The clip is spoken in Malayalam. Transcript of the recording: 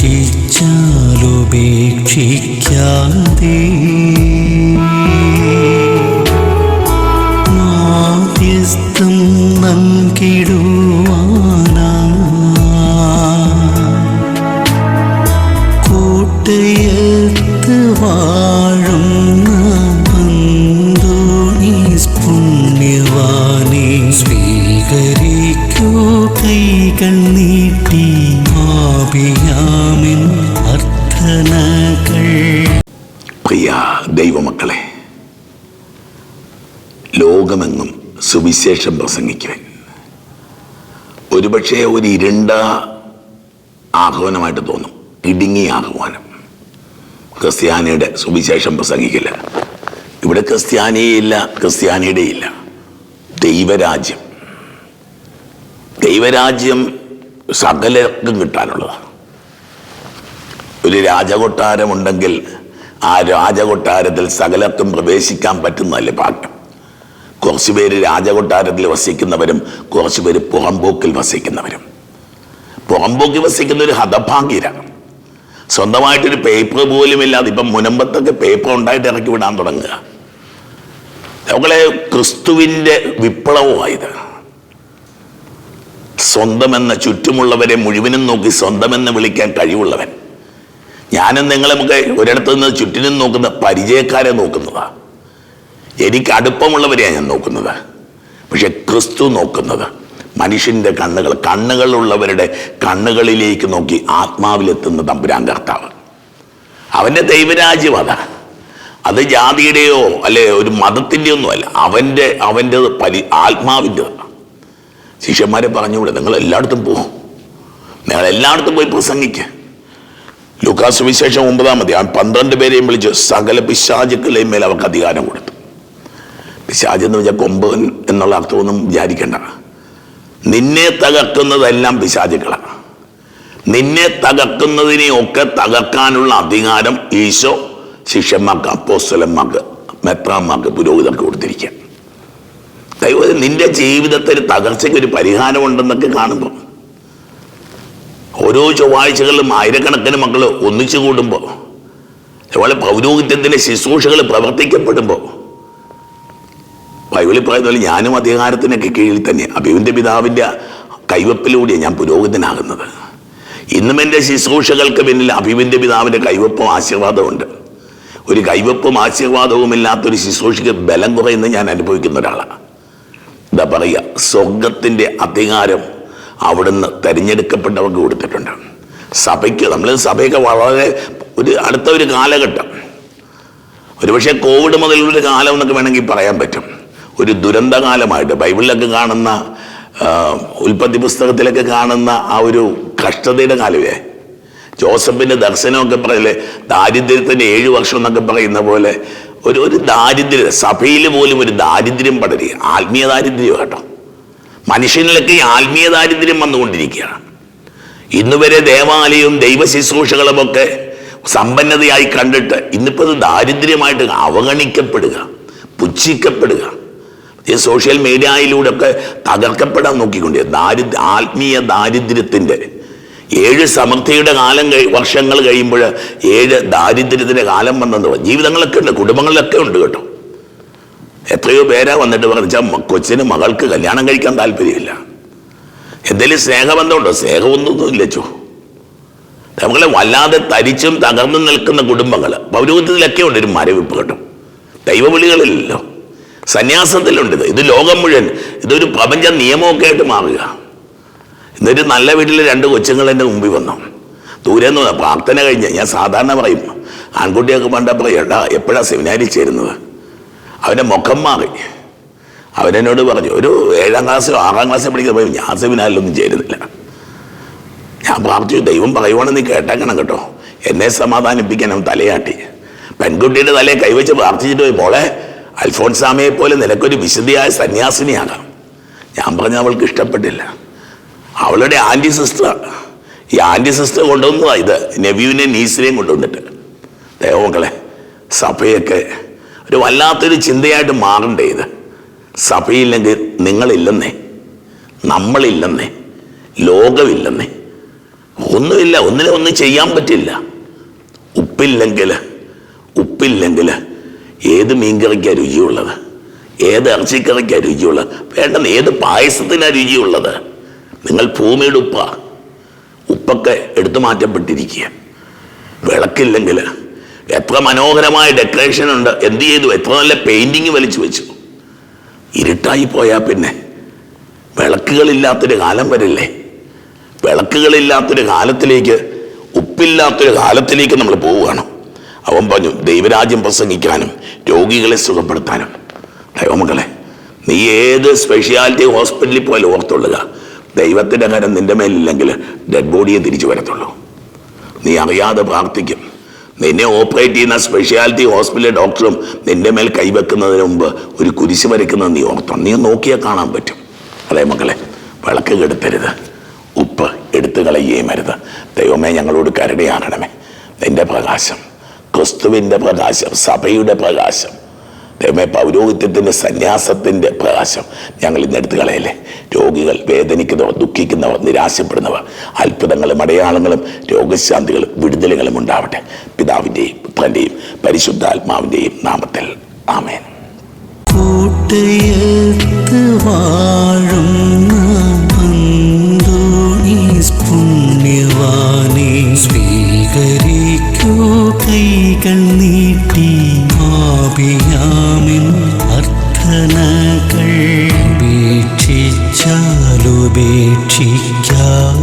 പരീക്ഷിച്ചാലുപേക്ഷിക്കാതെ മാധ്യസ്ഥം നൽകിടുവാനാ കോട്ടയത്ത് വാഴുന്ന അന്തോണീസ് പുണ്യവാനെ സ്വീകരിക്കൂ കൈകൾ നീട്ടി ആപിയാമിൻ അർത്ഥനകൾ. പ്രിയ ദൈവമക്കളെ, ലോകമെങ്ങും സുവിശേഷം പ്രസംഗിക്കുവാൻ ഒരുപക്ഷെ ഒരു ഇരുണ്ട ആഹ്വാനമായിട്ട് തോന്നും, ഇടുങ്ങിയ ആഹ്വാനം. ക്രിസ്ത്യാനിയുടെ സുവിശേഷം പ്രസംഗിക്കില്ല. ഇവിടെ ക്രിസ്ത്യാനിയില്ല, ക്രിസ്ത്യാനിയുടെ ഇല്ല. ദൈവരാജ്യം, ദൈവരാജ്യം സകലർക്കും കിട്ടാനുള്ളതാണ്. ഒരു രാജകൊട്ടാരമുണ്ടെങ്കിൽ ആ രാജകൊട്ടാരത്തിൽ സകലർക്കും പ്രവേശിക്കാൻ പറ്റുന്നതല്ലേ ഭാഗ്യം. കുറച്ച് പേര് രാജകൊട്ടാരത്തിൽ വസിക്കുന്നവരും കുറച്ച് പേര് പുറമ്പോക്കിൽ വസിക്കുന്നവരും. പുറമ്പോക്കിൽ വസിക്കുന്ന ഒരു ഹതഭാഗ്യരാണ്. സ്വന്തമായിട്ടൊരു പേപ്പർ പോലും ഇല്ലാതെ ഇപ്പം മുനമ്പത്തൊക്കെ പേപ്പർ ഉണ്ടായിട്ട് ഇറക്കി വിടാൻ തുടങ്ങുക. നമ്മളെ ക്രിസ്തുവിൻ്റെ വിപ്ലവമായത്. സ്വന്തമെന്ന, ചുറ്റുമുള്ളവരെ മുഴുവനും നോക്കി സ്വന്തമെന്ന് വിളിക്കാൻ കഴിവുള്ളവൻ. ഞാനും നിങ്ങളൊക്കെ ഒരിടത്തു നിന്ന് ചുറ്റിനും നോക്കുന്ന പരിചയക്കാരെ നോക്കുന്നതാണ്. എനിക്ക് അടുപ്പമുള്ളവരെയാണ് ഞാൻ നോക്കുന്നത്. പക്ഷെ ക്രിസ്തു നോക്കുന്നത് മനുഷ്യൻ്റെ കണ്ണുകളുള്ളവരുടെ കണ്ണുകളിലേക്ക് നോക്കി ആത്മാവിലെത്തുന്ന തമ്പുരാൻ കർത്താവ്. അവൻ്റെ ദൈവരാജ്യം അതാ. അത് ജാതിയുടെയോ അല്ലെ ഒരു മതത്തിൻ്റെ ഒന്നും അല്ല, അവൻ്റെ ആത്മാവിൻ്റെതാണ്. ശിഷ്യന്മാരെ പറഞ്ഞുകൂടെ, നിങ്ങൾ എല്ലായിടത്തും പോകും, നിങ്ങൾ എല്ലായിടത്തും പോയി പ്രസംഗിക്കുക. ലൂക്കാസ് സുവിശേഷം 9-ാം അധ്യായം 12 പേരെയും വിളിച്ച് സകല പിശാചുക്കളെയും മേൽ അവർക്ക് അധികാരം കൊടുത്തു. പിശാച് എന്ന് വെച്ചാൽ കൊമ്പൻ എന്നുള്ള അർത്ഥമൊന്നും വിചാരിക്കേണ്ട. നിന്നെ തകർക്കുന്നതെല്ലാം പിശാചുക്കളാണ്. നിന്നെ തകർക്കുന്നതിനെയൊക്കെ തകർക്കാനുള്ള അധികാരം ഈശോ ശിഷ്യന്മാർക്ക്, അപ്പോസ്തലന്മാർക്ക്, മെത്രാന്മാർക്ക്, പുരോഹിതർക്ക് കൊടുത്തിരിക്കുക. ദൈവം നിന്റെ ജീവിതത്തിൽ തകർച്ചയ്ക്ക് ഒരു പരിഹാരമുണ്ടെന്നൊക്കെ കാണുമ്പോൾ, ഓരോ ചൊവ്വാഴ്ചകളിലും ആയിരക്കണക്കിന് മക്കൾ ഒന്നിച്ചു കൂടുമ്പോൾ, അതുപോലെ പൗരോഹിത്യത്തിൻ്റെ ശുശ്രൂഷകൾ പ്രവർത്തിക്കപ്പെടുമ്പോൾ, ബൈബിളിൽ പറയുന്ന പോലെ ഞാനും അധികാരത്തിനൊക്കെ കീഴിൽ തന്നെ അഭിവിൻ്റെ പിതാവിൻ്റെ കൈവപ്പിലൂടെയാണ് ഞാൻ പുരോഹിതനാകുന്നത്. ഇന്നും എൻ്റെ ശുശ്രൂഷകൾക്ക് പിന്നിൽ അഭിവിൻ്റെ പിതാവിൻ്റെ കൈവപ്പും ആശീർവാദമുണ്ട്. ഒരു കൈവപ്പും ആശീർവാദവും ഇല്ലാത്തൊരു ശുശ്രൂഷയ്ക്ക് ബലം കുറയുന്ന ഞാൻ അനുഭവിക്കുന്ന ഒരാളാണ്. എന്താ പറയുക, സ്വർഗത്തിൻ്റെ അധികാരം അവിടുന്ന് തിരഞ്ഞെടുക്കപ്പെട്ടവർക്ക് കൊടുത്തിട്ടുണ്ട്. സഭയ്ക്ക്, നമ്മൾ സഭയൊക്കെ വളരെ അടുത്ത ഒരു കാലഘട്ടം, ഒരുപക്ഷെ കോവിഡ് മുതലുള്ളൊരു കാലം എന്നൊക്കെ വേണമെങ്കിൽ പറയാൻ പറ്റും. ഒരു ദുരന്തകാലമായിട്ട് ബൈബിളിലൊക്കെ കാണുന്ന, ഉൽപ്പത്തി പുസ്തകത്തിലൊക്കെ കാണുന്ന ആ ഒരു കഷ്ടതയുടെ കാലമേ. ജോസഫിൻ്റെ ദർശനമൊക്കെ പറയില്ലേ, ദാരിദ്ര്യത്തിൻ്റെ 7 വർഷം എന്നൊക്കെ പറയുന്ന പോലെ ഒരു ദാരിദ്ര്യം, സഭയിൽ പോലും ഒരു ദാരിദ്ര്യം പടരുക. ആത്മീയ ദാരിദ്ര്യം കേട്ടോ. മനുഷ്യനിലൊക്കെ ഈ ആത്മീയ ദാരിദ്ര്യം വന്നുകൊണ്ടിരിക്കുകയാണ്. ഇന്നുവരെ ദേവാലയവും ദൈവ ശുശ്രൂഷകളുമൊക്കെ സമ്പന്നതയായി കണ്ടിട്ട് ഇന്നിപ്പോൾ അത് ദാരിദ്ര്യമായിട്ട് അവഗണിക്കപ്പെടുക, പുച്ഛിക്കപ്പെടുക. ഈ സോഷ്യൽ മീഡിയയിലൂടെ ഒക്കെ തകർക്കപ്പെടാൻ നോക്കിക്കൊണ്ടേ ആത്മീയ ദാരിദ്ര്യത്തിൻ്റെ 7 സമൃദ്ധിയുടെ വർഷങ്ങൾ കഴിയുമ്പോൾ 7 ദാരിദ്ര്യത്തിൻ്റെ കാലം വന്നെന്ന് പറഞ്ഞു. ജീവിതങ്ങളൊക്കെ ഉണ്ട്, കുടുംബങ്ങളിലൊക്കെ ഉണ്ട് കേട്ടോ. എത്രയോ പേരാ വന്നിട്ട് പറഞ്ഞാൽ കൊച്ചിന് മകൾക്ക് കല്യാണം കഴിക്കാൻ താല്പര്യമില്ല. എന്തെങ്കിലും സ്നേഹബന്ധമുണ്ടോ? സ്നേഹമൊന്നും ചോ. നമ്മളെ വല്ലാതെ തരിച്ചും തകർന്നു നിൽക്കുന്ന കുടുംബങ്ങൾ പൗരോഹിത്യത്തിലൊക്കെ ഉണ്ട് ഒരു മരവിപ്പ് കേട്ടോ. ദൈവവിളികളിലല്ലോ, സന്യാസത്തിലുണ്ട്. ഇത് ലോകം മുഴുവൻ ഇതൊരു പ്രപഞ്ച നിയമമൊക്കെ ആയിട്ട് മാറുക. ഇന്നൊരു നല്ല വീട്ടിൽ 2 കൊച്ചുങ്ങൾ എൻ്റെ മുമ്പിൽ വന്നു. ദൂരെ നിന്ന് പ്രാർത്ഥന കഴിഞ്ഞ് ഞാൻ സാധാരണ പറയും, ആൺകുട്ടിയൊക്കെ പണ്ട പറയണ്ട എപ്പോഴാണ് സെമിനാരിൽ ചേരുന്നത്. അവൻ്റെ മുഖം മാറി. അവനെന്നോട് പറഞ്ഞു, ഒരു 7ാം ക്ലാസ്സിലോ 6ാം ക്ലാസ്സിൽ പഠിക്കുന്ന ഞാൻ സെമിനാരിലൊന്നും ചേരുന്നില്ല. ഞാൻ പ്രാർത്ഥിച്ചു, ദൈവം പറയുവാണെന്ന് നീ കേട്ടേക്കണം കേട്ടോ. എന്നെ സമാധാനിപ്പിക്കാൻ അവൻ തലയാട്ടി. പെൺകുട്ടിയുടെ തലയെ കൈവച്ച് പ്രാർത്ഥിച്ചിട്ട് പോയി, മോളെ അൽഫോൺസാമയെ പോലെ നിനക്കൊരു വിശുദ്ധിയായ സന്യാസിനിയാകാം. ഞാൻ പറഞ്ഞ അവൾക്ക് ഇഷ്ടപ്പെട്ടില്ല. അവളുടെ ആൻറ്റി സിസ്റ്ററാണ്. ഈ ആൻറ്റി സിസ്റ്റർ കൊണ്ടുവന്നതാണ് ഇത്, നെവ്യൂവിനെ നീസിനെയും കൊണ്ടുവന്നിട്ട്. ദൈവമക്കളെ, സഭയൊക്കെ ഒരു വല്ലാത്തൊരു ചിന്തയായിട്ട് മാറണ്ടേ ഇത്. സഭയില്ലെങ്കിൽ നിങ്ങളില്ലെന്നേ, നമ്മളില്ലെന്നേ, ലോകമില്ലെന്നേ. ഒന്നുമില്ല, ഒന്നും ചെയ്യാൻ പറ്റില്ല. ഉപ്പില്ലെങ്കിൽ ഏത് മീൻകറിക്കാണ് രുചിയുള്ളത്? ഏത് ഇറച്ചിക്കറിക്കാണ് രുചിയുള്ളത്? വേണ്ടെന്ന് ഏത് പായസത്തിനാണ് രുചിയുള്ളത്? നിങ്ങൾ ഭൂമിയുടെ ഉപ്പൊക്കെ എടുത്തു മാറ്റപ്പെട്ടിരിക്കുക. വിളക്കില്ലെങ്കിൽ എത്ര മനോഹരമായ ഡെക്കറേഷൻ ഉണ്ട്, എന്ത് ചെയ്തു? എത്ര നല്ല പെയിന്റിങ് വലിച്ചു വെച്ചു. ഇരുട്ടായി പോയാൽ പിന്നെ വിളക്കുകളില്ലാത്തൊരു കാലം വരില്ലേ? വിളക്കുകളില്ലാത്തൊരു കാലത്തിലേക്ക്, ഉപ്പില്ലാത്തൊരു കാലത്തിലേക്ക് നമ്മൾ പോവുകയാണ്. അവൻ പറഞ്ഞു, ദൈവരാജ്യം പ്രസംഗിക്കാനും രോഗികളെ സുഖപ്പെടുത്താനും. ദൈവമക്കളെ, നീ ഏത് സ്പെഷ്യാലിറ്റി ഹോസ്പിറ്റലിൽ പോയാലും ഓർത്തുള്ളുക, ദൈവത്തിൻ്റെ കരം നിന്റെ മേലില്ലെങ്കിൽ ഡെഡ് ബോഡിയെ തിരിച്ചു വരത്തുള്ളൂ. നീ അറിയാതെ പ്രാർത്ഥിക്കും. നിന്നെ ഓപ്പറേറ്റ് ചെയ്യുന്ന സ്പെഷ്യാലിറ്റി ഹോസ്പിറ്റലിലെ ഡോക്ടറും നിന്റെ മേൽ കൈവെക്കുന്നതിന് മുമ്പ് ഒരു കുരിശ് വരയ്ക്കുന്നത് നീ ഓർത്തോ. നീ നോക്കിയാൽ കാണാൻ പറ്റും. അതേ മക്കളെ, വിളക്ക് കെടുത്തരുത്, ഉപ്പ് എടുത്തു കളയുകയും അരുത്. ദൈവമേ, ഞങ്ങളോട് കരുണയാകണമേ. നിന്റെ പ്രകാശം, ക്രിസ്തുവിൻ്റെ പ്രകാശം, സഭയുടെ പ്രകാശം, ദൈവമേ, പൗരോഹിത്യത്തിൻ്റെ സന്യാസത്തിൻ്റെ പ്രകാശം ഞങ്ങൾ ഇന്ന് എടുത്തു കളയല്ലേ. രോഗികൾ, വേദനിക്കുന്നവർ, ദുഃഖിക്കുന്നവർ, നിരാശപ്പെടുന്നവർ, അത്ഭുതങ്ങളും അടയാളങ്ങളും രോഗശാന്തികളും വിടുതലുകളും ഉണ്ടാവട്ടെ. പിതാവിൻ്റെയും പുത്രൻ്റെയും പരിശുദ്ധാത്മാവിൻ്റെയും നാമത്തിൽ ആമേൻ. കൂട്ടയത്ത് വാഴുന്ന അന്തോണീസ് പുണ്യവാനെ സ്വീകരിക്കൂ കൈകൾ നീട്ടി. പാപിയാമിൻ അർത്ഥനകൾ ഉപേക്ഷിച്ചാലുപേക്ഷിക്കാം